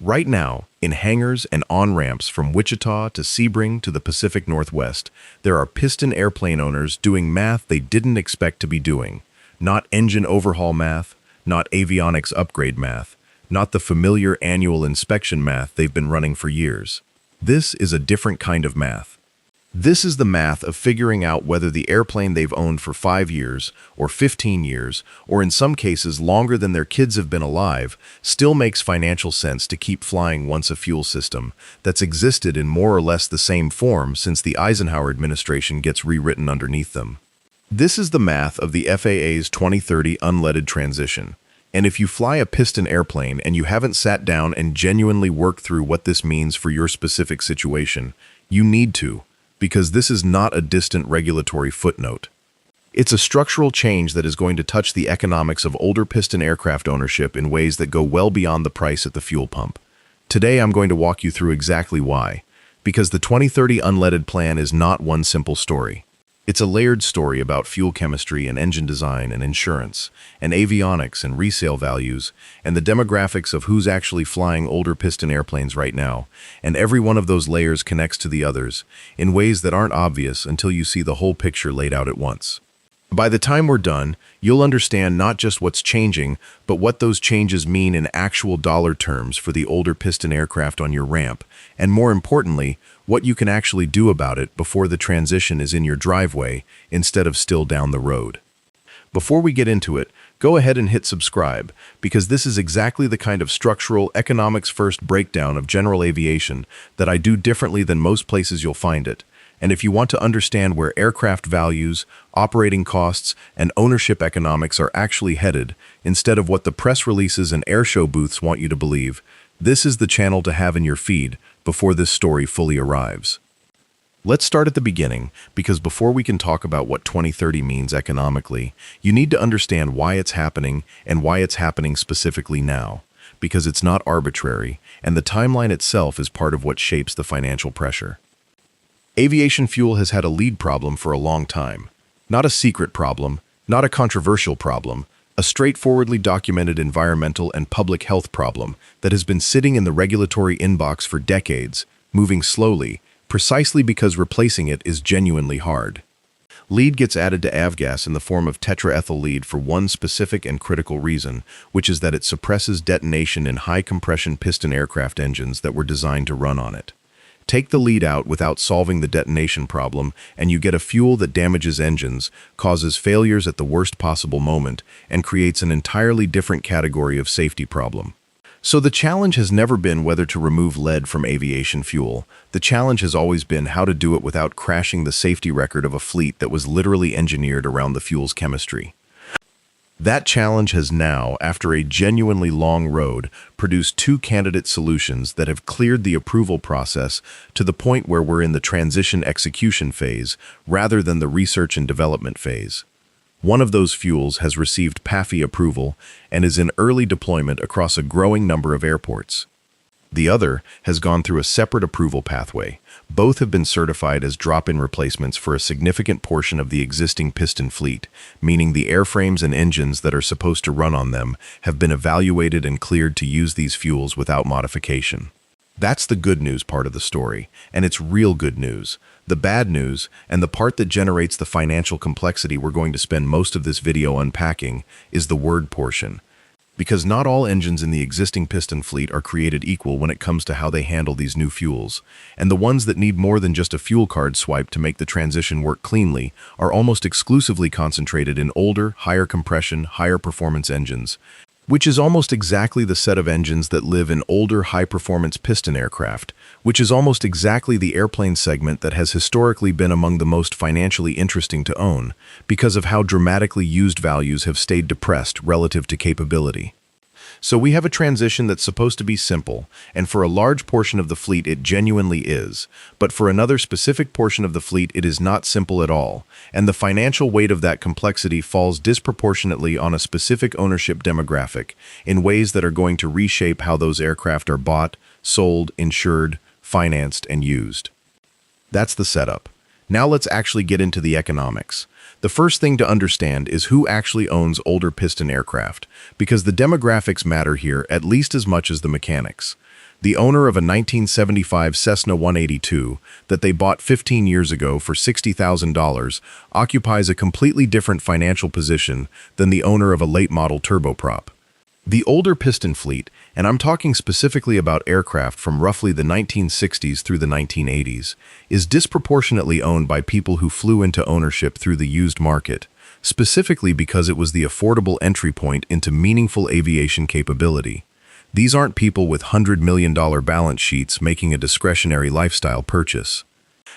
Right now, in hangars and on-ramps from Wichita to Sebring to the Pacific Northwest, there are Piston airplane owners doing math they didn't expect to be doing. Not engine overhaul math, not avionics upgrade math, not the familiar annual inspection math they've been running for years. This is a different kind of math. This is the math of figuring out whether the airplane they've owned for 5 years, or 15 years, or in some cases longer than their kids have been alive, still makes financial sense to keep flying once a fuel system that's existed in more or less the same form since the Eisenhower administration gets rewritten underneath them. This is the math of the FAA's 2030 unleaded transition. And if you fly a Piston airplane and you haven't sat down and genuinely worked through what this means for your specific situation, you need to. Because this is not a distant regulatory footnote. It's a structural change that is going to touch the economics of older Piston aircraft ownership in ways that go well beyond the price at the fuel pump. Today, I'm going to walk you through exactly why. Because the 2030 unleaded plan is not one simple story. It's a layered story about fuel chemistry and engine design and insurance, and avionics and resale values, and the demographics of who's actually flying older Piston airplanes right now, and every one of those layers connects to the others in ways that aren't obvious until you see the whole picture laid out at once. By the time we're done, you'll understand not just what's changing, but what those changes mean in actual dollar terms for the older Piston aircraft on your ramp, and more importantly, what you can actually do about it before the transition is in your driveway instead of still down the road. Before we get into it, go ahead and hit subscribe, because this is exactly the kind of structural, economics-first breakdown of general aviation that I do differently than most places you'll find it. And if you want to understand where aircraft values, operating costs, and ownership economics are actually headed, instead of what the press releases and airshow booths want you to believe, this is the channel to have in your feed before this story fully arrives. Let's start at the beginning, because before we can talk about what 2030 means economically, you need to understand why it's happening and why it's happening specifically now, because it's not arbitrary, and the timeline itself is part of what shapes the financial pressure. Aviation fuel has had a lead problem for a long time. Not a secret problem, not a controversial problem, a straightforwardly documented environmental and public health problem that has been sitting in the regulatory inbox for decades, moving slowly, precisely because replacing it is genuinely hard. Lead gets added to avgas in the form of tetraethyl lead for one specific and critical reason, which is that it suppresses detonation in high-compression piston aircraft engines that were designed to run on it. Take the lead out without solving the detonation problem, and you get a fuel that damages engines, causes failures at the worst possible moment, and creates an entirely different category of safety problem. So the challenge has never been whether to remove lead from aviation fuel. The challenge has always been how to do it without crashing the safety record of a fleet that was literally engineered around the fuel's chemistry. That challenge has now, after a genuinely long road, produced two candidate solutions that have cleared the approval process to the point where we're in the transition execution phase rather than the research and development phase. One of those fuels has received PAFI approval and is in early deployment across a growing number of airports. The other has gone through a separate approval pathway. Both have been certified as drop-in replacements for a significant portion of the existing Piston fleet, meaning the airframes and engines that are supposed to run on them have been evaluated and cleared to use these fuels without modification. That's the good news part of the story, and it's real good news. The bad news, and the part that generates the financial complexity we're going to spend most of this video unpacking, is the word portion. Because not all engines in the existing Piston fleet are created equal when it comes to how they handle these new fuels, and the ones that need more than just a fuel card swipe to make the transition work cleanly are almost exclusively concentrated in older, higher compression, higher performance engines, which is almost exactly the set of engines that live in older high-performance Piston aircraft, which is almost exactly the airplane segment that has historically been among the most financially interesting to own, because of how dramatically used values have stayed depressed relative to capability. So we have a transition that's supposed to be simple, and for a large portion of the fleet it genuinely is, but for another specific portion of the fleet it is not simple at all, and the financial weight of that complexity falls disproportionately on a specific ownership demographic, in ways that are going to reshape how those aircraft are bought, sold, insured, financed, and used. That's the setup. Now let's actually get into the economics. The first thing to understand is who actually owns older piston aircraft, because the demographics matter here at least as much as the mechanics. The owner of a 1975 Cessna 182 that they bought 15 years ago for $60,000 occupies a completely different financial position than the owner of a late-model turboprop. The older piston fleet, and I'm talking specifically about aircraft from roughly the 1960s through the 1980s, is disproportionately owned by people who flew into ownership through the used market, specifically because it was the affordable entry point into meaningful aviation capability. These aren't people with $100 million balance sheets making a discretionary lifestyle purchase.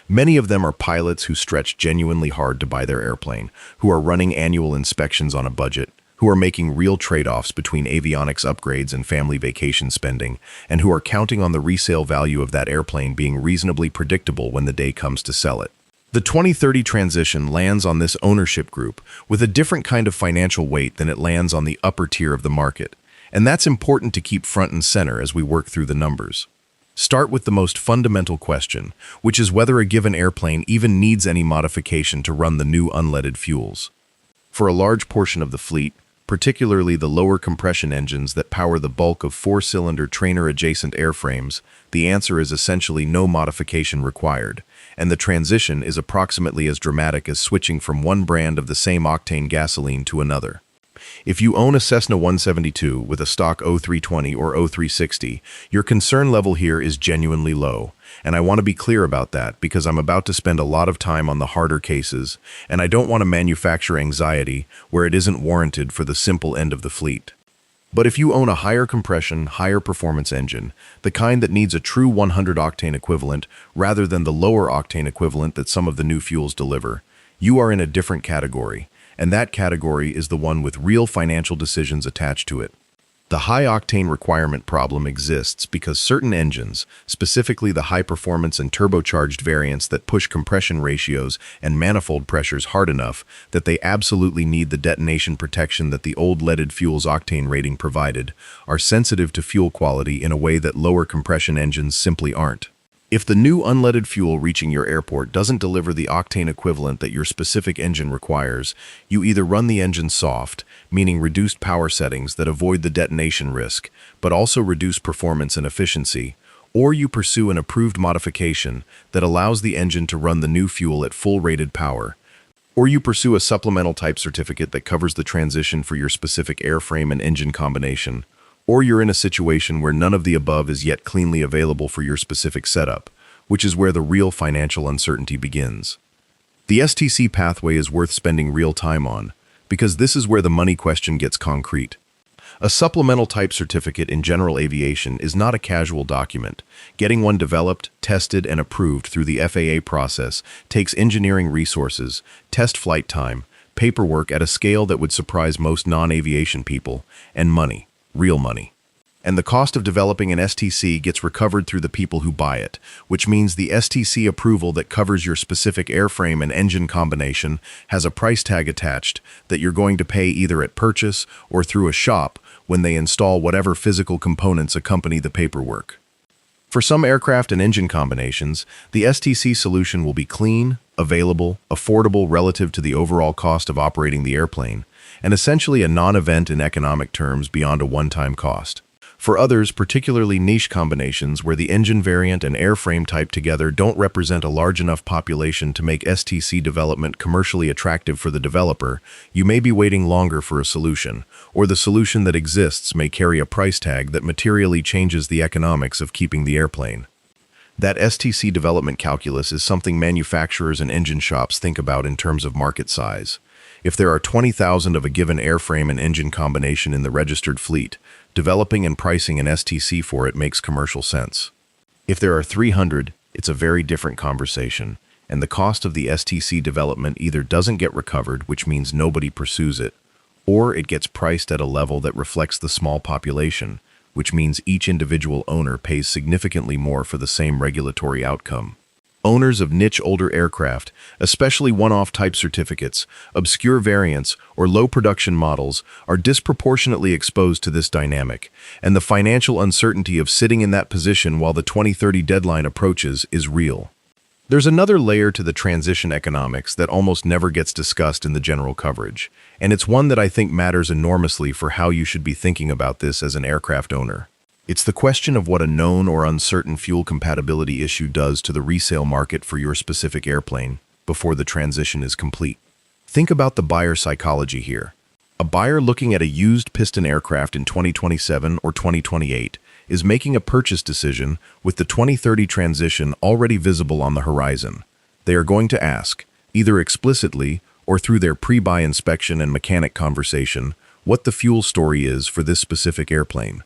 Many of them are pilots who stretch genuinely hard to buy their airplane, who are running annual inspections on a budget, who are making real trade-offs between avionics upgrades and family vacation spending, and who are counting on the resale value of that airplane being reasonably predictable when the day comes to sell it. The 2030 transition lands on this ownership group with a different kind of financial weight than it lands on the upper tier of the market. And that's important to keep front and center as we work through the numbers. Start with the most fundamental question, which is whether a given airplane even needs any modification to run the new unleaded fuels. For a large portion of the fleet, particularly the lower compression engines that power the bulk of four-cylinder trainer-adjacent airframes, the answer is essentially no modification required, and the transition is approximately as dramatic as switching from one brand of the same octane gasoline to another. If you own a Cessna 172 with a stock 0320 or 0360, your concern level here is genuinely low, and I want to be clear about that because I'm about to spend a lot of time on the harder cases, and I don't want to manufacture anxiety where it isn't warranted for the simple end of the fleet. But if you own a higher compression, higher performance engine, the kind that needs a true 100 octane equivalent rather than the lower octane equivalent that some of the new fuels deliver, you are in a different category. And that category is the one with real financial decisions attached to it. The high-octane requirement problem exists because certain engines, specifically the high-performance and turbocharged variants that push compression ratios and manifold pressures hard enough that they absolutely need the detonation protection that the old leaded fuel's octane rating provided, are sensitive to fuel quality in a way that lower compression engines simply aren't. If the new unleaded fuel reaching your airport doesn't deliver the octane equivalent that your specific engine requires, you either run the engine soft, meaning reduced power settings that avoid the detonation risk, but also reduce performance and efficiency, or you pursue an approved modification that allows the engine to run the new fuel at full rated power, or you pursue a supplemental type certificate that covers the transition for your specific airframe and engine combination, or you're in a situation where none of the above is yet cleanly available for your specific setup, which is where the real financial uncertainty begins. The STC pathway is worth spending real time on, because this is where the money question gets concrete. A supplemental type certificate in general aviation is not a casual document. Getting one developed, tested, and approved through the FAA process takes engineering resources, test flight time, paperwork at a scale that would surprise most non-aviation people, and money. Real money. And the cost of developing an STC gets recovered through the people who buy it, which means the STC approval that covers your specific airframe and engine combination has a price tag attached that you're going to pay either at purchase or through a shop when they install whatever physical components accompany the paperwork. For some aircraft and engine combinations, the STC solution will be clean, available, affordable relative to the overall cost of operating the airplane, and essentially a non-event in economic terms beyond a one-time cost. For others, particularly niche combinations where the engine variant and airframe type together don't represent a large enough population to make STC development commercially attractive for the developer, you may be waiting longer for a solution, or the solution that exists may carry a price tag that materially changes the economics of keeping the airplane. That STC development calculus is something manufacturers and engine shops think about in terms of market size. If there are 20,000 of a given airframe and engine combination in the registered fleet, developing and pricing an STC for it makes commercial sense. If there are 300, it's a very different conversation, and the cost of the STC development either doesn't get recovered, which means nobody pursues it, or it gets priced at a level that reflects the small population, which means each individual owner pays significantly more for the same regulatory outcome. Owners of niche older aircraft, especially one-off type certificates, obscure variants, or low production models, are disproportionately exposed to this dynamic, and the financial uncertainty of sitting in that position while the 2030 deadline approaches is real. There's another layer to the transition economics that almost never gets discussed in the general coverage, and it's one that I think matters enormously for how you should be thinking about this as an aircraft owner. It's the question of what a known or uncertain fuel compatibility issue does to the resale market for your specific airplane before the transition is complete. Think about the buyer psychology here. A buyer looking at a used Piston aircraft in 2027 or 2028 is making a purchase decision with the 2030 transition already visible on the horizon. They are going to ask, either explicitly or through their pre-buy inspection and mechanic conversation, what the fuel story is for this specific airplane.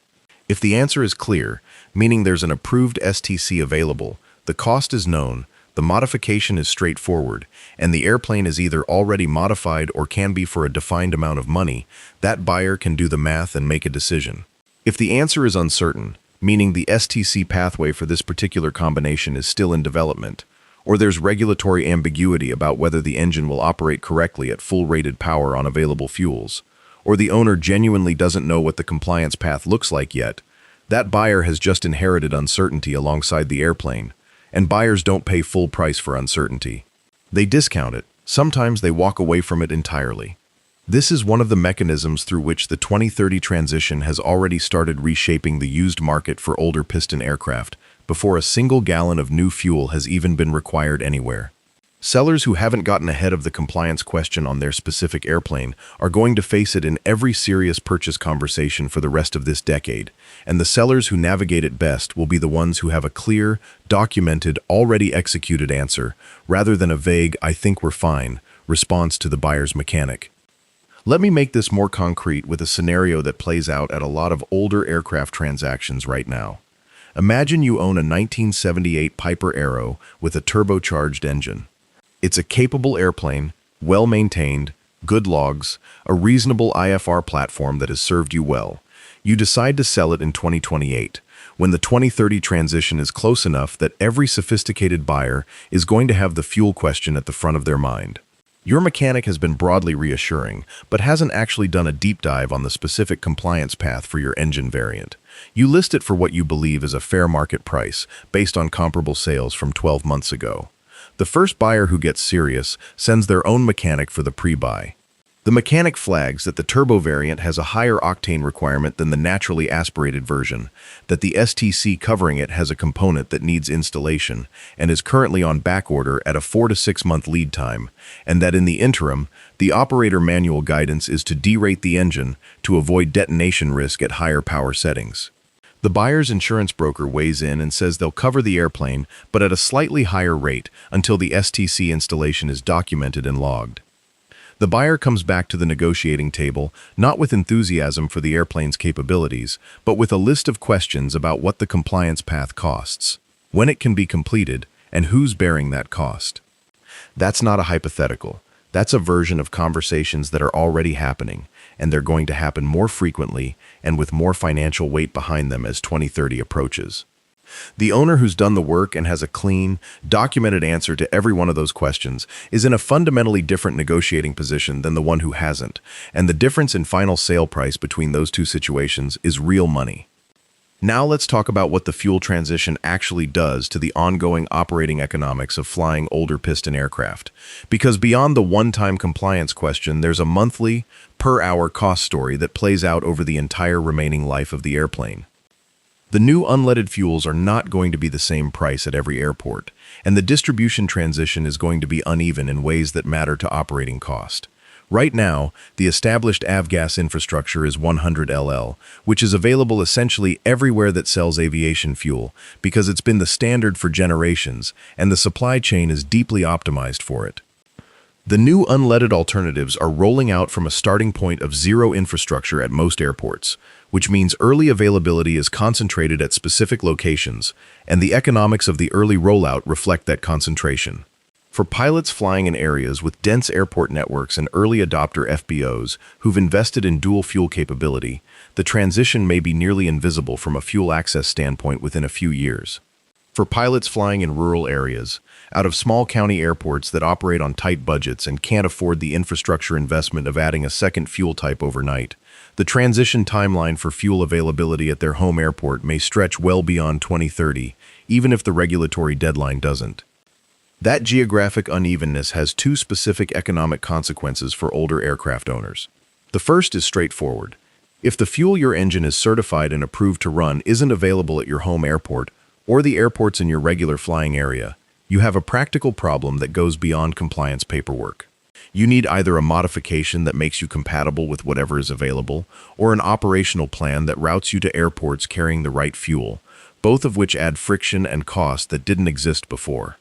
If the answer is clear, meaning there's an approved STC available, the cost is known, the modification is straightforward, and the airplane is either already modified or can be for a defined amount of money, that buyer can do the math and make a decision. If the answer is uncertain, meaning the STC pathway for this particular combination is still in development, or there's regulatory ambiguity about whether the engine will operate correctly at full rated power on available fuels, or the owner genuinely doesn't know what the compliance path looks like yet, that buyer has just inherited uncertainty alongside the airplane, and buyers don't pay full price for uncertainty. They discount it. Sometimes they walk away from it entirely. This is one of the mechanisms through which the 2030 transition has already started reshaping the used market for older Piston aircraft before a single gallon of new fuel has even been required anywhere. Sellers who haven't gotten ahead of the compliance question on their specific airplane are going to face it in every serious purchase conversation for the rest of this decade, and the sellers who navigate it best will be the ones who have a clear, documented, already executed answer, rather than a vague, "I think we're fine," response to the buyer's mechanic. Let me make this more concrete with a scenario that plays out at a lot of older aircraft transactions right now. Imagine you own a 1978 Piper Arrow with a turbocharged engine. It's a capable airplane, well-maintained, good logs, a reasonable IFR platform that has served you well. You decide to sell it in 2028, when the 2030 transition is close enough that every sophisticated buyer is going to have the fuel question at the front of their mind. Your mechanic has been broadly reassuring, but hasn't actually done a deep dive on the specific compliance path for your engine variant. You list it for what you believe is a fair market price, based on comparable sales from 12 months ago. The first buyer who gets serious sends their own mechanic for the pre-buy. The mechanic flags that the turbo variant has a higher octane requirement than the naturally aspirated version, that the STC covering it has a component that needs installation and is currently on backorder at a 4 to 6 month lead time, and that in the interim, the operator manual guidance is to derate the engine to avoid detonation risk at higher power settings. The buyer's insurance broker weighs in and says they'll cover the airplane, but at a slightly higher rate until the STC installation is documented and logged. The buyer comes back to the negotiating table, not with enthusiasm for the airplane's capabilities, but with a list of questions about what the compliance path costs, when it can be completed, and who's bearing that cost. That's not a hypothetical. That's a version of conversations that are already happening, and they're going to happen more frequently and with more financial weight behind them as 2030 approaches. The owner who's done the work and has a clean, documented answer to every one of those questions is in a fundamentally different negotiating position than the one who hasn't, and the difference in final sale price between those two situations is real money. Now let's talk about what the fuel transition actually does to the ongoing operating economics of flying older Piston aircraft. Because beyond the one-time compliance question, there's a monthly, per-hour cost story that plays out over the entire remaining life of the airplane. The new unleaded fuels are not going to be the same price at every airport, and the distribution transition is going to be uneven in ways that matter to operating cost. Right now, the established avgas infrastructure is 100 LL, which is available essentially everywhere that sells aviation fuel because it's been the standard for generations, and the supply chain is deeply optimized for it. The new unleaded alternatives are rolling out from a starting point of zero infrastructure at most airports, which means early availability is concentrated at specific locations, and the economics of the early rollout reflect that concentration. For pilots flying in areas with dense airport networks and early adopter FBOs who've invested in dual fuel capability, the transition may be nearly invisible from a fuel access standpoint within a few years. For pilots flying in rural areas, out of small county airports that operate on tight budgets and can't afford the infrastructure investment of adding a second fuel type overnight, the transition timeline for fuel availability at their home airport may stretch well beyond 2030, even if the regulatory deadline doesn't. That geographic unevenness has two specific economic consequences for older aircraft owners. The first is straightforward. If the fuel your engine is certified and approved to run isn't available at your home airport or the airports in your regular flying area, you have a practical problem that goes beyond compliance paperwork. You need either a modification that makes you compatible with whatever is available or an operational plan that routes you to airports carrying the right fuel, both of which add friction and cost that didn't exist before.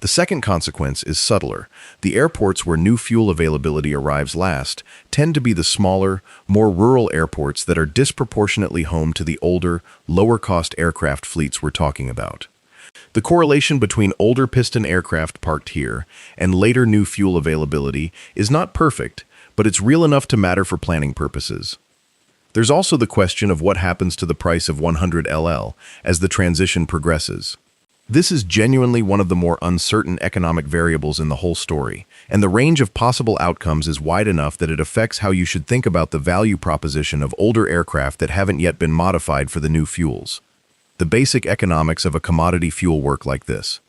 The second consequence is subtler. The airports where new fuel availability arrives last tend to be the smaller, more rural airports that are disproportionately home to the older, lower-cost aircraft fleets we're talking about. The correlation between older Piston aircraft parked here and later new fuel availability is not perfect, but it's real enough to matter for planning purposes. There's also the question of what happens to the price of 100 LL as the transition progresses. This is genuinely one of the more uncertain economic variables in the whole story, and the range of possible outcomes is wide enough that it affects how you should think about the value proposition of older aircraft that haven't yet been modified for the new fuels. The basic economics of a commodity fuel work like this.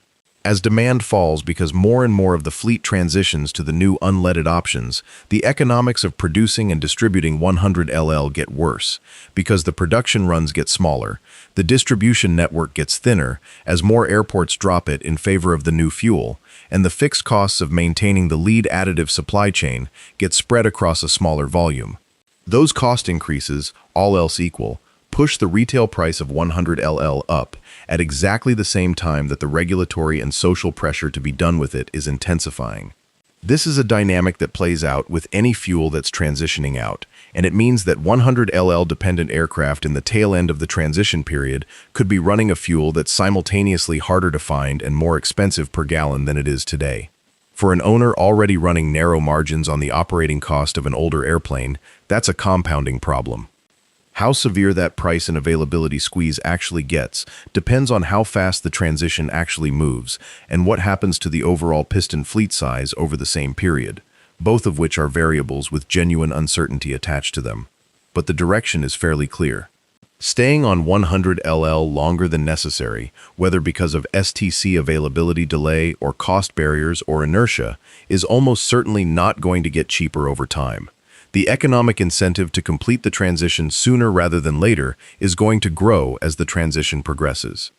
As demand falls because more and more of the fleet transitions to the new unleaded options, the economics of producing and distributing 100 LL get worse because the production runs get smaller, the distribution network gets thinner as more airports drop it in favor of the new fuel, and the fixed costs of maintaining the lead additive supply chain get spread across a smaller volume. Those cost increases, all else equal, push the retail price of 100 LL up at exactly the same time that the regulatory and social pressure to be done with it is intensifying. This is a dynamic that plays out with any fuel that's transitioning out, and it means that 100 LL dependent aircraft in the tail end of the transition period could be running a fuel that's simultaneously harder to find and more expensive per gallon than it is today. For an owner already running narrow margins on the operating cost of an older airplane, that's a compounding problem. How severe that price and availability squeeze actually gets depends on how fast the transition actually moves and what happens to the overall Piston fleet size over the same period, both of which are variables with genuine uncertainty attached to them. But the direction is fairly clear. Staying on 100 LL longer than necessary, whether because of STC availability delay or cost barriers or inertia, is almost certainly not going to get cheaper over time. The economic incentive to complete the transition sooner rather than later is going to grow as the transition progresses.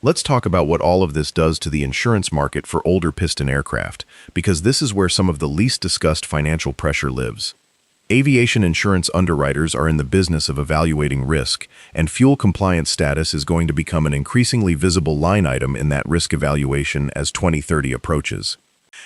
Let's talk about what all of this does to the insurance market for older Piston aircraft, because this is where some of the least discussed financial pressure lives. Aviation insurance underwriters are in the business of evaluating risk, and fuel compliance status is going to become an increasingly visible line item in that risk evaluation as 2030 approaches.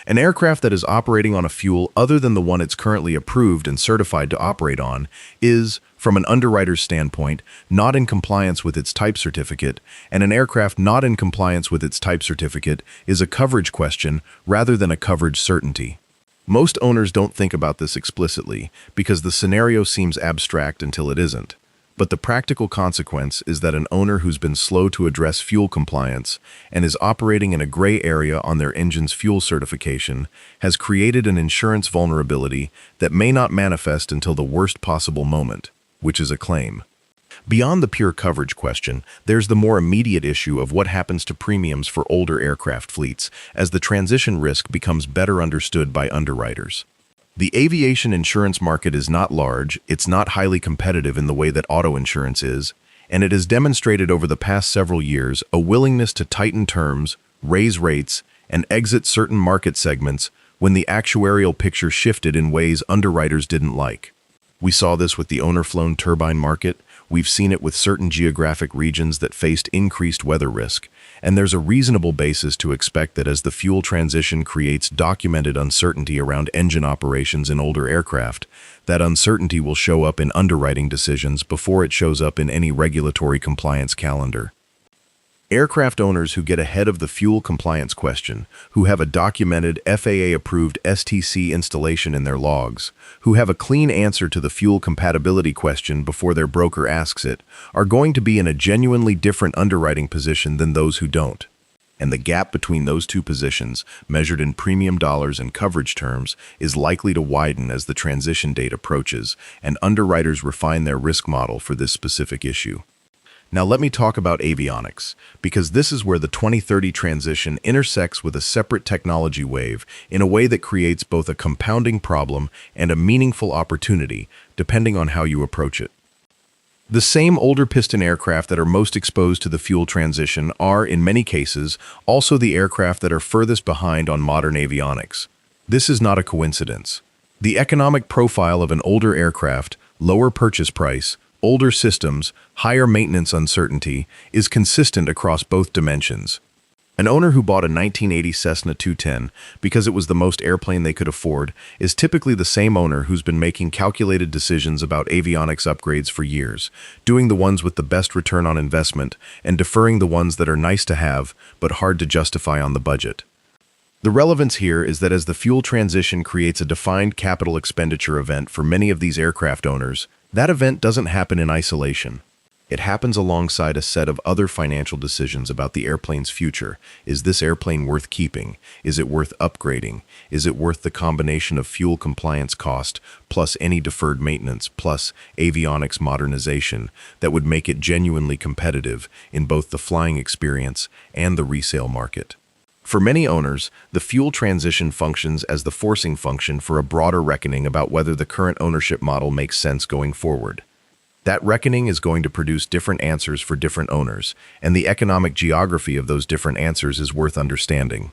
An aircraft that is operating on a fuel other than the one it's currently approved and certified to operate on is, from an underwriter's standpoint, not in compliance with its type certificate, and an aircraft not in compliance with its type certificate is a coverage question rather than a coverage certainty. Most owners don't think about this explicitly because the scenario seems abstract until it isn't. But the practical consequence is that an owner who's been slow to address fuel compliance and is operating in a gray area on their engine's fuel certification has created an insurance vulnerability that may not manifest until the worst possible moment, which is a claim. Beyond the pure coverage question, there's the more immediate issue of what happens to premiums for older aircraft fleets as the transition risk becomes better understood by underwriters. The aviation insurance market is not large, it's not highly competitive in the way that auto insurance is, and it has demonstrated over the past several years a willingness to tighten terms, raise rates, and exit certain market segments when the actuarial picture shifted in ways underwriters didn't like. We saw this with the owner-flown turbine market, we've seen it with certain geographic regions that faced increased weather risk, and there's a reasonable basis to expect that as the fuel transition creates documented uncertainty around engine operations in older aircraft, that uncertainty will show up in underwriting decisions before it shows up in any regulatory compliance calendar. Aircraft owners who get ahead of the fuel compliance question, who have a documented FAA-approved STC installation in their logs, who have a clean answer to the fuel compatibility question before their broker asks it, are going to be in a genuinely different underwriting position than those who don't. And the gap between those two positions, measured in premium dollars and coverage terms, is likely to widen as the transition date approaches and underwriters refine their risk model for this specific issue. Now let me talk about avionics, because this is where the 2030 transition intersects with a separate technology wave in a way that creates both a compounding problem and a meaningful opportunity, depending on how you approach it. The same older piston aircraft that are most exposed to the fuel transition are, in many cases, also the aircraft that are furthest behind on modern avionics. This is not a coincidence. The economic profile of an older aircraft, lower purchase price, older systems, higher maintenance uncertainty, is consistent across both dimensions. An owner who bought a 1980 Cessna 210 because it was the most airplane they could afford is typically the same owner who's been making calculated decisions about avionics upgrades for years, doing the ones with the best return on investment and deferring the ones that are nice to have but hard to justify on the budget. The relevance here is that as the fuel transition creates a defined capital expenditure event for many of these aircraft owners, that event doesn't happen in isolation. It happens alongside a set of other financial decisions about the airplane's future. Is this airplane worth keeping? Is it worth upgrading? Is it worth the combination of fuel compliance cost, plus any deferred maintenance, plus avionics modernization that would make it genuinely competitive in both the flying experience and the resale market? For many owners, the fuel transition functions as the forcing function for a broader reckoning about whether the current ownership model makes sense going forward. That reckoning is going to produce different answers for different owners, and the economic geography of those different answers is worth understanding.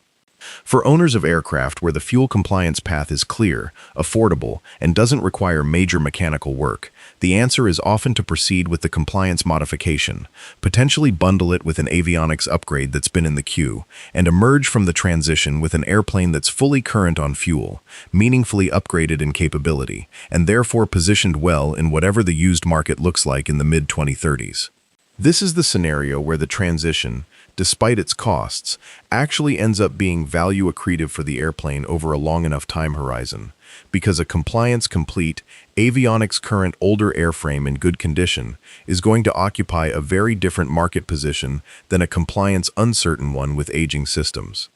For owners of aircraft where the fuel compliance path is clear, affordable, and doesn't require major mechanical work, the answer is often to proceed with the compliance modification, potentially bundle it with an avionics upgrade that's been in the queue, and emerge from the transition with an airplane that's fully current on fuel, meaningfully upgraded in capability, and therefore positioned well in whatever the used market looks like in the mid-2030s. This is the scenario where the transition, despite its costs, actually ends up being value accretive for the airplane over a long enough time horizon, because a compliance-complete, avionics-current older airframe in good condition is going to occupy a very different market position than a compliance-uncertain one with aging systems.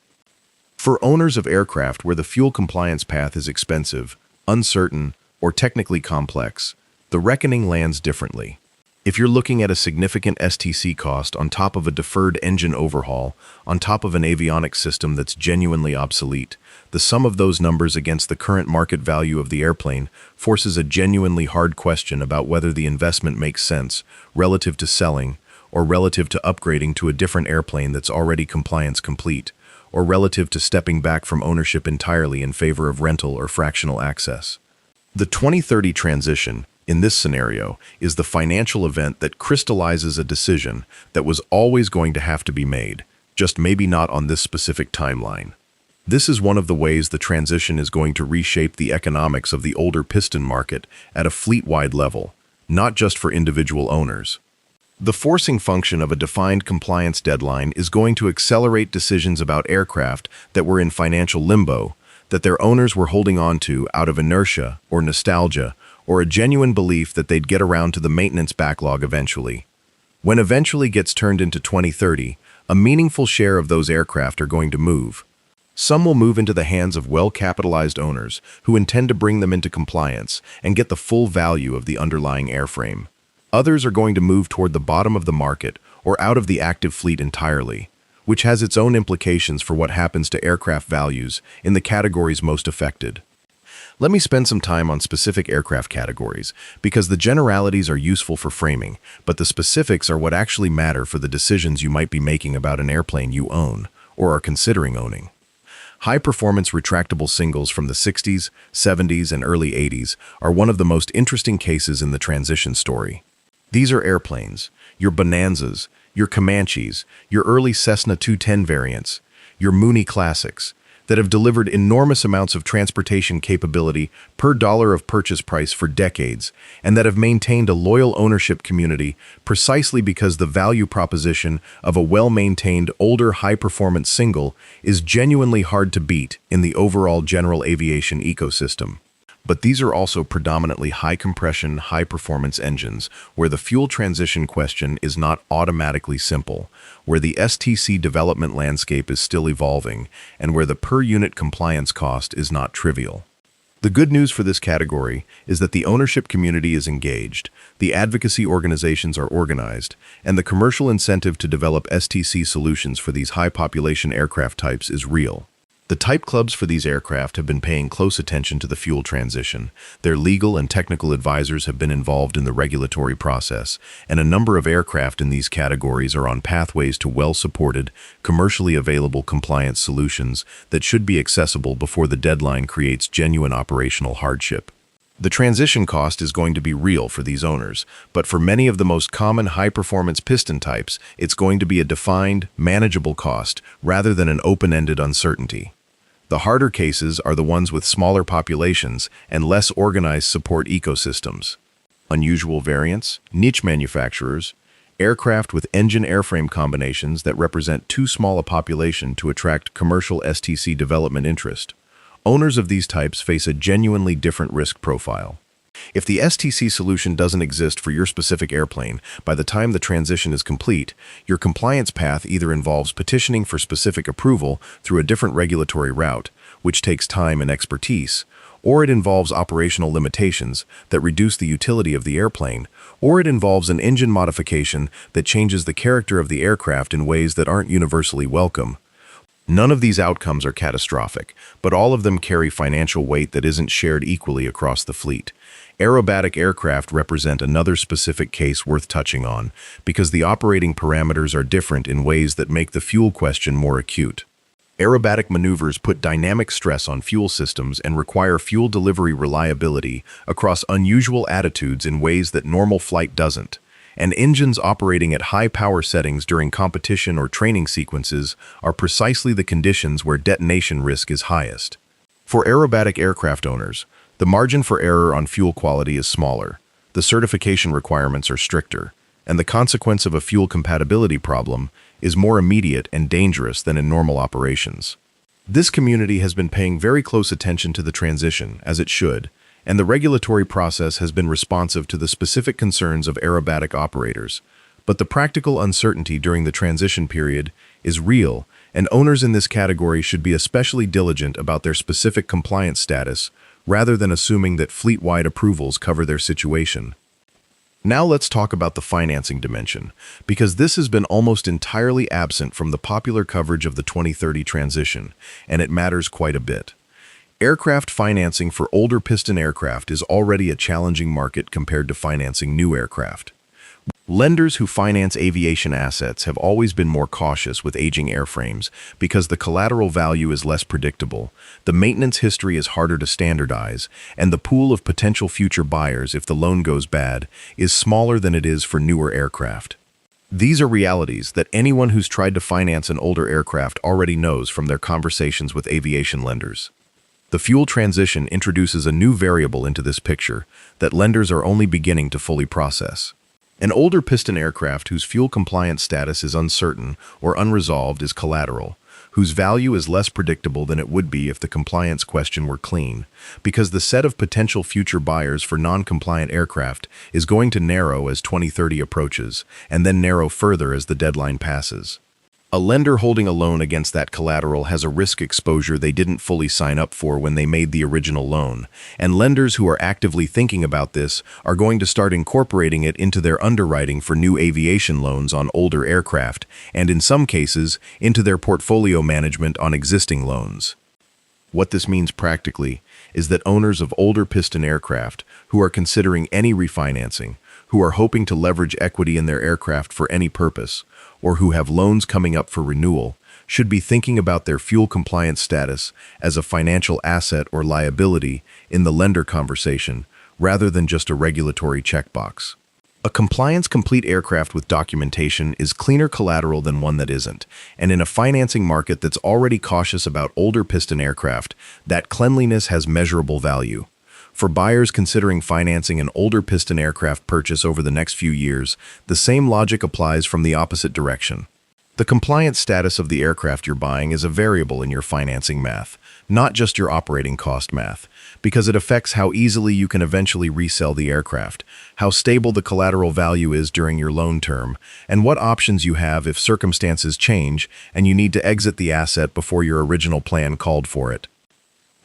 For owners of aircraft where the fuel compliance path is expensive, uncertain, or technically complex, the reckoning lands differently. If you're looking at a significant STC cost on top of a deferred engine overhaul, on top of an avionics system that's genuinely obsolete, the sum of those numbers against the current market value of the airplane forces a genuinely hard question about whether the investment makes sense relative to selling, or relative to upgrading to a different airplane that's already compliance complete, or relative to stepping back from ownership entirely in favor of rental or fractional access. The 2030 transition, in this scenario, is the financial event that crystallizes a decision that was always going to have to be made, just maybe not on this specific timeline. This is one of the ways the transition is going to reshape the economics of the older piston market at a fleet-wide level, not just for individual owners. The forcing function of a defined compliance deadline is going to accelerate decisions about aircraft that were in financial limbo, that their owners were holding on to out of inertia or nostalgia, or a genuine belief that they'd get around to the maintenance backlog eventually. When eventually gets turned into 2030, a meaningful share of those aircraft are going to move. Some will move into the hands of well-capitalized owners who intend to bring them into compliance and get the full value of the underlying airframe. Others are going to move toward the bottom of the market or out of the active fleet entirely, which has its own implications for what happens to aircraft values in the categories most affected. Let me spend some time on specific aircraft categories, because the generalities are useful for framing, but the specifics are what actually matter for the decisions you might be making about an airplane you own, or are considering owning. High-performance retractable singles from the 60s, 70s, and early 80s are one of the most interesting cases in the transition story. These are airplanes, your Bonanzas, your Comanches, your early Cessna 210 variants, your Mooney Classics, that have delivered enormous amounts of transportation capability per dollar of purchase price for decades, and that have maintained a loyal ownership community precisely because the value proposition of a well-maintained, older, high-performance single is genuinely hard to beat in the overall general aviation ecosystem. But these are also predominantly high-compression, high-performance engines, where the fuel transition question is not automatically simple, where the STC development landscape is still evolving, and where the per-unit compliance cost is not trivial. The good news for this category is that the ownership community is engaged, the advocacy organizations are organized, and the commercial incentive to develop STC solutions for these high-population aircraft types is real. The type clubs for these aircraft have been paying close attention to the fuel transition. Their legal and technical advisors have been involved in the regulatory process, and a number of aircraft in these categories are on pathways to well-supported, commercially available compliance solutions that should be accessible before the deadline creates genuine operational hardship. The transition cost is going to be real for these owners, but for many of the most common high-performance piston types, it's going to be a defined, manageable cost rather than an open-ended uncertainty. The harder cases are the ones with smaller populations and less organized support ecosystems. Unusual variants, niche manufacturers, aircraft with engine-airframe combinations that represent too small a population to attract commercial STC development interest. Owners of these types face a genuinely different risk profile. If the STC solution doesn't exist for your specific airplane, by the time the transition is complete, your compliance path either involves petitioning for specific approval through a different regulatory route, which takes time and expertise, or it involves operational limitations that reduce the utility of the airplane, or it involves an engine modification that changes the character of the aircraft in ways that aren't universally welcome. None of these outcomes are catastrophic, but all of them carry financial weight that isn't shared equally across the fleet. Aerobatic aircraft represent another specific case worth touching on, because the operating parameters are different in ways that make the fuel question more acute. Aerobatic maneuvers put dynamic stress on fuel systems and require fuel delivery reliability across unusual attitudes in ways that normal flight doesn't. And engines operating at high power settings during competition or training sequences are precisely the conditions where detonation risk is highest. For aerobatic aircraft owners, the margin for error on fuel quality is smaller, the certification requirements are stricter, and the consequence of a fuel compatibility problem is more immediate and dangerous than in normal operations. This community has been paying very close attention to the transition, as it should, and the regulatory process has been responsive to the specific concerns of aerobatic operators. But the practical uncertainty during the transition period is real, and owners in this category should be especially diligent about their specific compliance status, rather than assuming that fleet-wide approvals cover their situation. Now let's talk about the financing dimension, because this has been almost entirely absent from the popular coverage of the 2030 transition, and it matters quite a bit. Aircraft financing for older piston aircraft is already a challenging market compared to financing new aircraft. Lenders who finance aviation assets have always been more cautious with aging airframes because the collateral value is less predictable, the maintenance history is harder to standardize, and the pool of potential future buyers if the loan goes bad is smaller than it is for newer aircraft. These are realities that anyone who's tried to finance an older aircraft already knows from their conversations with aviation lenders. The fuel transition introduces a new variable into this picture that lenders are only beginning to fully process. An older piston aircraft whose fuel compliance status is uncertain or unresolved is collateral, whose value is less predictable than it would be if the compliance question were clean, because the set of potential future buyers for non-compliant aircraft is going to narrow as 2030 approaches, and then narrow further as the deadline passes. A lender holding a loan against that collateral has a risk exposure they didn't fully sign up for when they made the original loan, and lenders who are actively thinking about this are going to start incorporating it into their underwriting for new aviation loans on older aircraft, and in some cases, into their portfolio management on existing loans. What this means practically is that owners of older piston aircraft who are considering any refinancing, who are hoping to leverage equity in their aircraft for any purpose, or who have loans coming up for renewal, should be thinking about their fuel compliance status as a financial asset or liability in the lender conversation, rather than just a regulatory checkbox. A compliance-complete aircraft with documentation is cleaner collateral than one that isn't, and in a financing market that's already cautious about older piston aircraft, that cleanliness has measurable value. For buyers considering financing an older piston aircraft purchase over the next few years, the same logic applies from the opposite direction. The compliance status of the aircraft you're buying is a variable in your financing math, not just your operating cost math, because it affects how easily you can eventually resell the aircraft, how stable the collateral value is during your loan term, and what options you have if circumstances change and you need to exit the asset before your original plan called for it.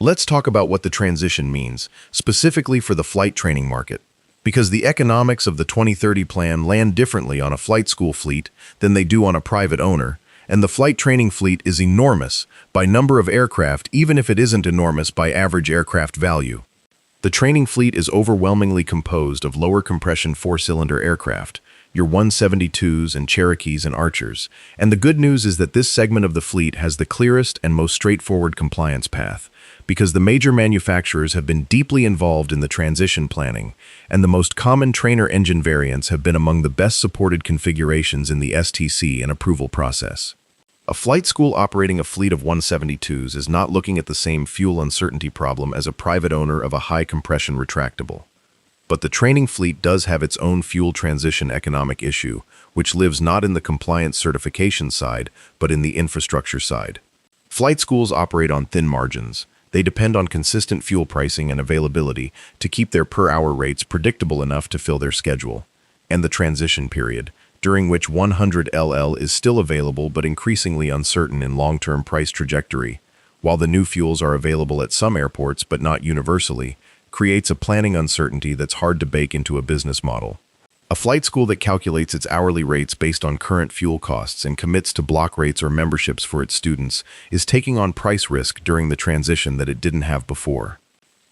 Let's talk about what the transition means, specifically for the flight training market. Because the economics of the 2030 plan land differently on a flight school fleet than they do on a private owner, and the flight training fleet is enormous by number of aircraft, even if it isn't enormous by average aircraft value. The training fleet is overwhelmingly composed of lower compression four-cylinder aircraft, your 172s and Cherokees and Archers, and the good news is that this segment of the fleet has the clearest and most straightforward compliance path, because the major manufacturers have been deeply involved in the transition planning, and the most common trainer engine variants have been among the best supported configurations in the STC and approval process. A flight school operating a fleet of 172s is not looking at the same fuel uncertainty problem as a private owner of a high-compression retractable. But the training fleet does have its own fuel transition economic issue, which lives not in the compliance certification side, but in the infrastructure side. Flight schools operate on thin margins. They depend on consistent fuel pricing and availability to keep their per-hour rates predictable enough to fill their schedule. And the transition period, during which 100 LL is still available but increasingly uncertain in long-term price trajectory, while the new fuels are available at some airports but not universally, creates a planning uncertainty that's hard to bake into a business model. A flight school that calculates its hourly rates based on current fuel costs and commits to block rates or memberships for its students is taking on price risk during the transition that it didn't have before.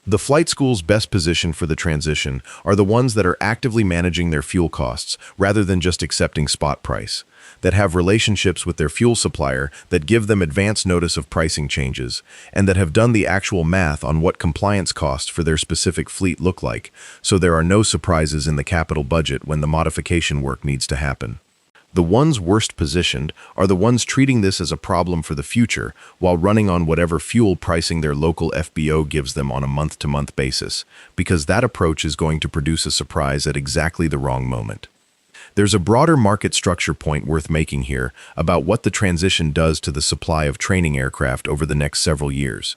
The flight schools best positioned for the transition are the ones that are actively managing their fuel costs rather than just accepting spot price, that have relationships with their fuel supplier that give them advance notice of pricing changes, and that have done the actual math on what compliance costs for their specific fleet look like, so there are no surprises in the capital budget when the modification work needs to happen. The ones worst positioned are the ones treating this as a problem for the future while running on whatever fuel pricing their local FBO gives them on a month-to-month basis, because that approach is going to produce a surprise at exactly the wrong moment. There's a broader market structure point worth making here about what the transition does to the supply of training aircraft over the next several years.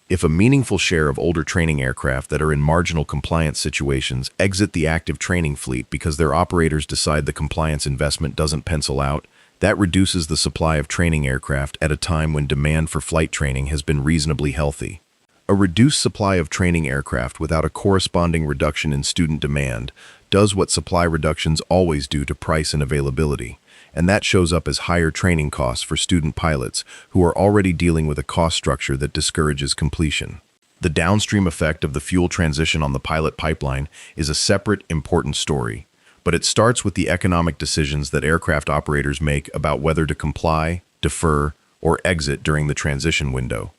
If a meaningful share of older training aircraft that are in marginal compliance situations exit the active training fleet because their operators decide the compliance investment doesn't pencil out, that reduces the supply of training aircraft at a time when demand for flight training has been reasonably healthy. A reduced supply of training aircraft without a corresponding reduction in student demand does what supply reductions always do to price and availability, and that shows up as higher training costs for student pilots who are already dealing with a cost structure that discourages completion. The downstream effect of the fuel transition on the pilot pipeline is a separate, important story, but it starts with the economic decisions that aircraft operators make about whether to comply, defer, or exit during the transition window.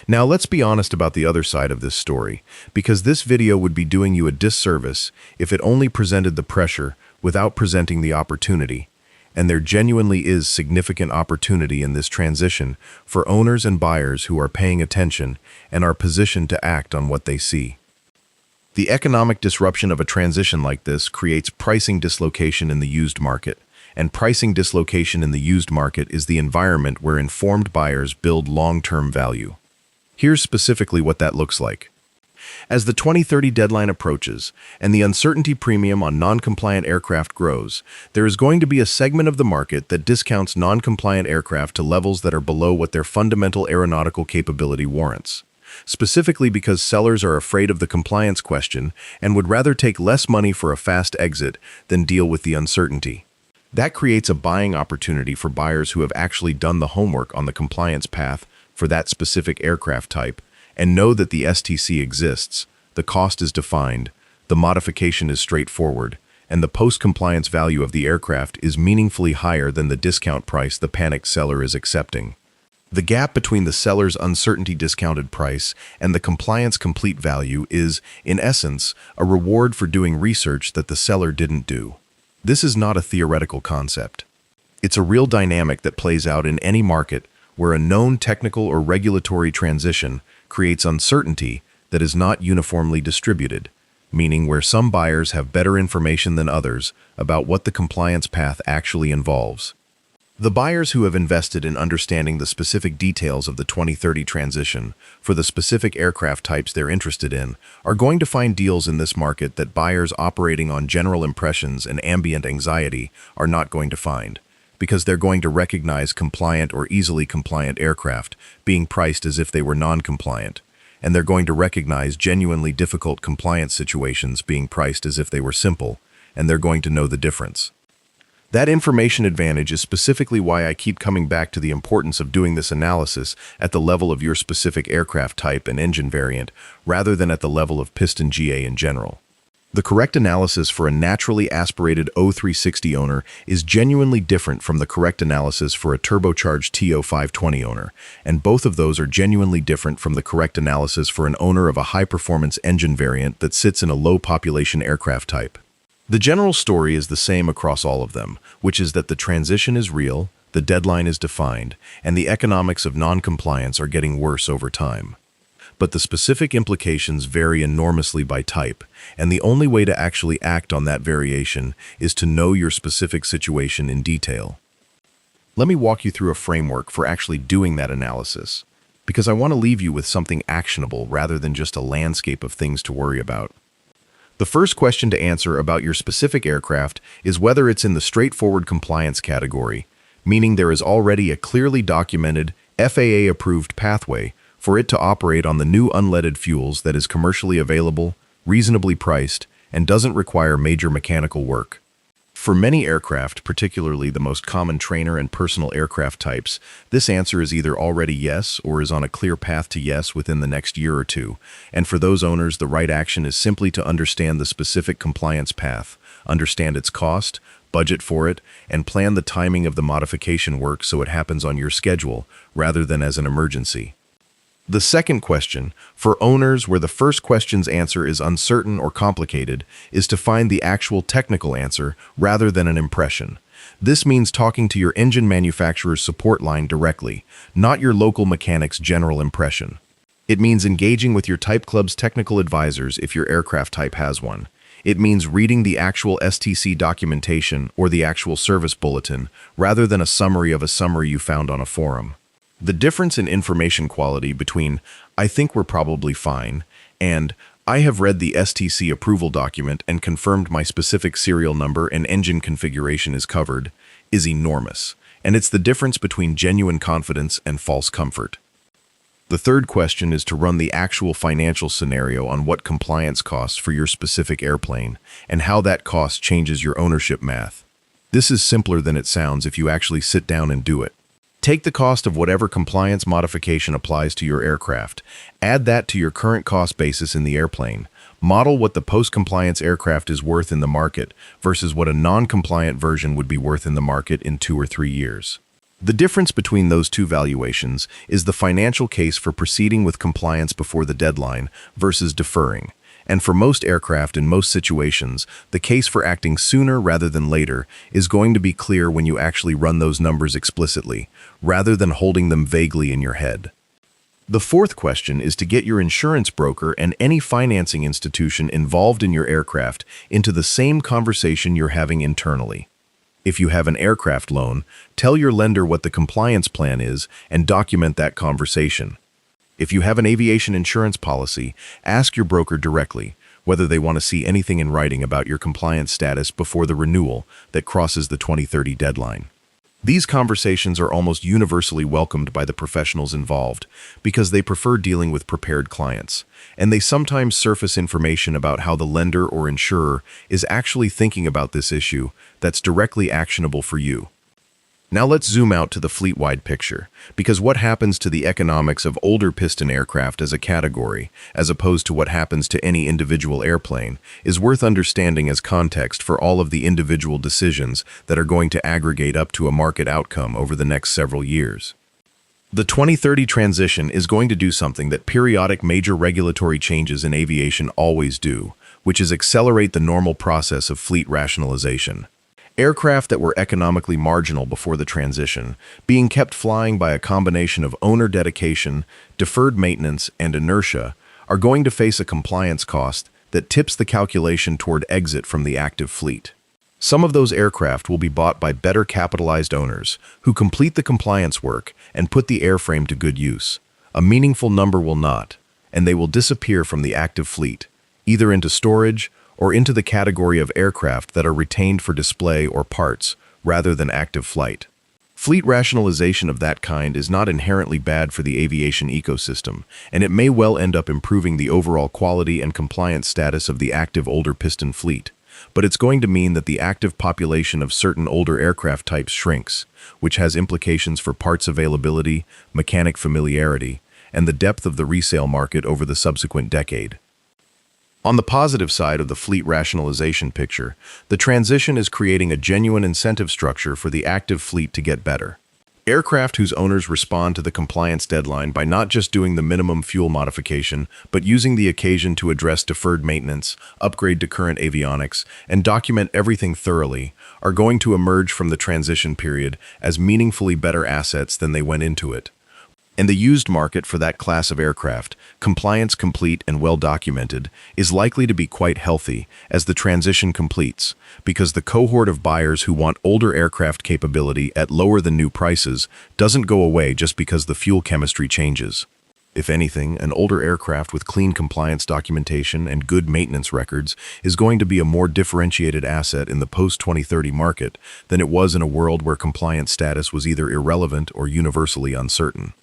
Now let's be honest about the other side of this story, because this video would be doing you a disservice if it only presented the pressure without presenting the opportunity. And there genuinely is significant opportunity in this transition for owners and buyers who are paying attention and are positioned to act on what they see. The economic disruption of a transition like this creates pricing dislocation in the used market, and pricing dislocation in the used market is the environment where informed buyers build long-term value. Here's specifically what that looks like. As the 2030 deadline approaches and the uncertainty premium on non-compliant aircraft grows, there is going to be a segment of the market that discounts non-compliant aircraft to levels that are below what their fundamental aeronautical capability warrants, specifically because sellers are afraid of the compliance question and would rather take less money for a fast exit than deal with the uncertainty. That creates a buying opportunity for buyers who have actually done the homework on the compliance path for that specific aircraft type and know that the STC exists, the cost is defined, the modification is straightforward, and the post-compliance value of the aircraft is meaningfully higher than the discount price the panicked seller is accepting. The gap between the seller's uncertainty discounted price and the compliance complete value is, in essence, a reward for doing research that the seller didn't do. This is not a theoretical concept. It's a real dynamic that plays out in any market where a known technical or regulatory transition creates uncertainty that is not uniformly distributed, meaning where some buyers have better information than others about what the compliance path actually involves. The buyers who have invested in understanding the specific details of the 2030 transition for the specific aircraft types they're interested in are going to find deals in this market that buyers operating on general impressions and ambient anxiety are not going to find. because they're going to recognize compliant or easily compliant aircraft being priced as if they were non-compliant, and they're going to recognize genuinely difficult compliance situations being priced as if they were simple, and they're going to know the difference. That information advantage is specifically why I keep coming back to the importance of doing this analysis at the level of your specific aircraft type and engine variant, rather than at the level of Piston GA in general. The correct analysis for a naturally aspirated O360 owner is genuinely different from the correct analysis for a turbocharged TO520 owner, and both of those are genuinely different from the correct analysis for an owner of a high-performance engine variant that sits in a low-population aircraft type. The general story is the same across all of them, which is that the transition is real, the deadline is defined, and the economics of non-compliance are getting worse over time. But the specific implications vary enormously by type, and the only way to actually act on that variation is to know your specific situation in detail. Let me walk you through a framework for actually doing that analysis, because I want to leave you with something actionable rather than just a landscape of things to worry about. The first question to answer about your specific aircraft is whether it's in the straightforward compliance category, meaning there is already a clearly documented, FAA-approved pathway for it to operate on the new unleaded fuels that is commercially available, reasonably priced, and doesn't require major mechanical work. For many aircraft, particularly the most common trainer and personal aircraft types, this answer is either already yes or is on a clear path to yes within the next year or two, and for those owners, the right action is simply to understand the specific compliance path, understand its cost, budget for it, and plan the timing of the modification work so it happens on your schedule, rather than as an emergency. The second question, for owners where the first question's answer is uncertain or complicated, is to find the actual technical answer rather than an impression. This means talking to your engine manufacturer's support line directly, not your local mechanic's general impression. It means engaging with your type club's technical advisors if your aircraft type has one. It means reading the actual STC documentation or the actual service bulletin, rather than a summary of a summary you found on a forum. The difference in information quality between "I think we're probably fine" and "I have read the STC approval document and confirmed my specific serial number and engine configuration is covered" is enormous, and it's the difference between genuine confidence and false comfort. The third question is to run the actual financial scenario on what compliance costs for your specific airplane and how that cost changes your ownership math. This is simpler than it sounds if you actually sit down and do it. Take the cost of whatever compliance modification applies to your aircraft, add that to your current cost basis in the airplane, model what the post-compliance aircraft is worth in the market versus what a non-compliant version would be worth in the market in 2 or 3 years. The difference between those two valuations is the financial case for proceeding with compliance before the deadline versus deferring. And for most aircraft in most situations, the case for acting sooner rather than later is going to be clear when you actually run those numbers explicitly, rather than holding them vaguely in your head. The fourth question is to get your insurance broker and any financing institution involved in your aircraft into the same conversation you're having internally. If you have an aircraft loan, tell your lender what the compliance plan is and document that conversation. If you have an aviation insurance policy, ask your broker directly whether they want to see anything in writing about your compliance status before the renewal that crosses the 2030 deadline. These conversations are almost universally welcomed by the professionals involved because they prefer dealing with prepared clients, and they sometimes surface information about how the lender or insurer is actually thinking about this issue that's directly actionable for you. Now let's zoom out to the fleet-wide picture, because what happens to the economics of older Piston aircraft as a category, as opposed to what happens to any individual airplane, is worth understanding as context for all of the individual decisions that are going to aggregate up to a market outcome over the next several years. The 2030 transition is going to do something that periodic major regulatory changes in aviation always do, which is accelerate the normal process of fleet rationalization. Aircraft that were economically marginal before the transition, being kept flying by a combination of owner dedication, deferred maintenance, and inertia, are going to face a compliance cost that tips the calculation toward exit from the active fleet. Some of those aircraft will be bought by better capitalized owners who complete the compliance work and put the airframe to good use. A meaningful number will not, and they will disappear from the active fleet, either into storage or into the category of aircraft that are retained for display or parts, rather than active flight. Fleet rationalization of that kind is not inherently bad for the aviation ecosystem, and it may well end up improving the overall quality and compliance status of the active older piston fleet. But it's going to mean that the active population of certain older aircraft types shrinks, which has implications for parts availability, mechanic familiarity, and the depth of the resale market over the subsequent decade. On the positive side of the fleet rationalization picture, the transition is creating a genuine incentive structure for the active fleet to get better. Aircraft whose owners respond to the compliance deadline by not just doing the minimum fuel modification, but using the occasion to address deferred maintenance, upgrade to current avionics, and document everything thoroughly, are going to emerge from the transition period as meaningfully better assets than they went into it. And the used market for that class of aircraft, compliance complete and well documented, is likely to be quite healthy as the transition completes, because the cohort of buyers who want older aircraft capability at lower than new prices doesn't go away just because the fuel chemistry changes. If anything, an older aircraft with clean compliance documentation and good maintenance records is going to be a more differentiated asset in the post-2030 market than it was in a world where compliance status was either irrelevant or universally uncertain.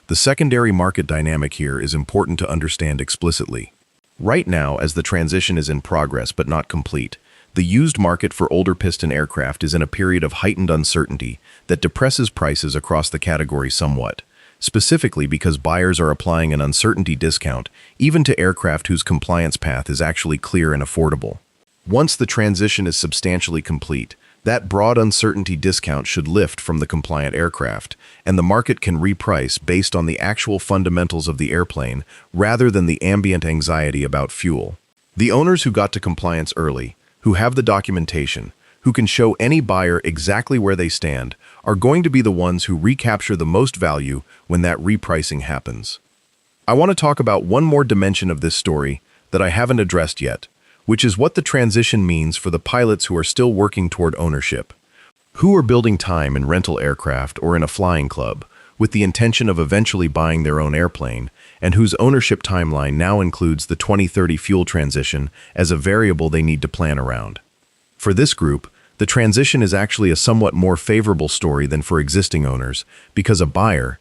The secondary market dynamic here is important to understand explicitly. Right now, as the transition is in progress but not complete, the used market for older piston aircraft is in a period of heightened uncertainty that depresses prices across the category somewhat, specifically because buyers are applying an uncertainty discount even to aircraft whose compliance path is actually clear and affordable. Once the transition is substantially complete, that broad uncertainty discount should lift from the compliant aircraft, and the market can reprice based on the actual fundamentals of the airplane rather than the ambient anxiety about fuel. The owners who got to compliance early, who have the documentation, who can show any buyer exactly where they stand, are going to be the ones who recapture the most value when that repricing happens. I want to talk about one more dimension of this story that I haven't addressed yet, which is what the transition means for the pilots who are still working toward ownership, who are building time in rental aircraft or in a flying club with the intention of eventually buying their own airplane, and whose ownership timeline now includes the 2030 fuel transition as a variable they need to plan around. For this group, the transition is actually a somewhat more favorable story than for existing owners, because a buyer,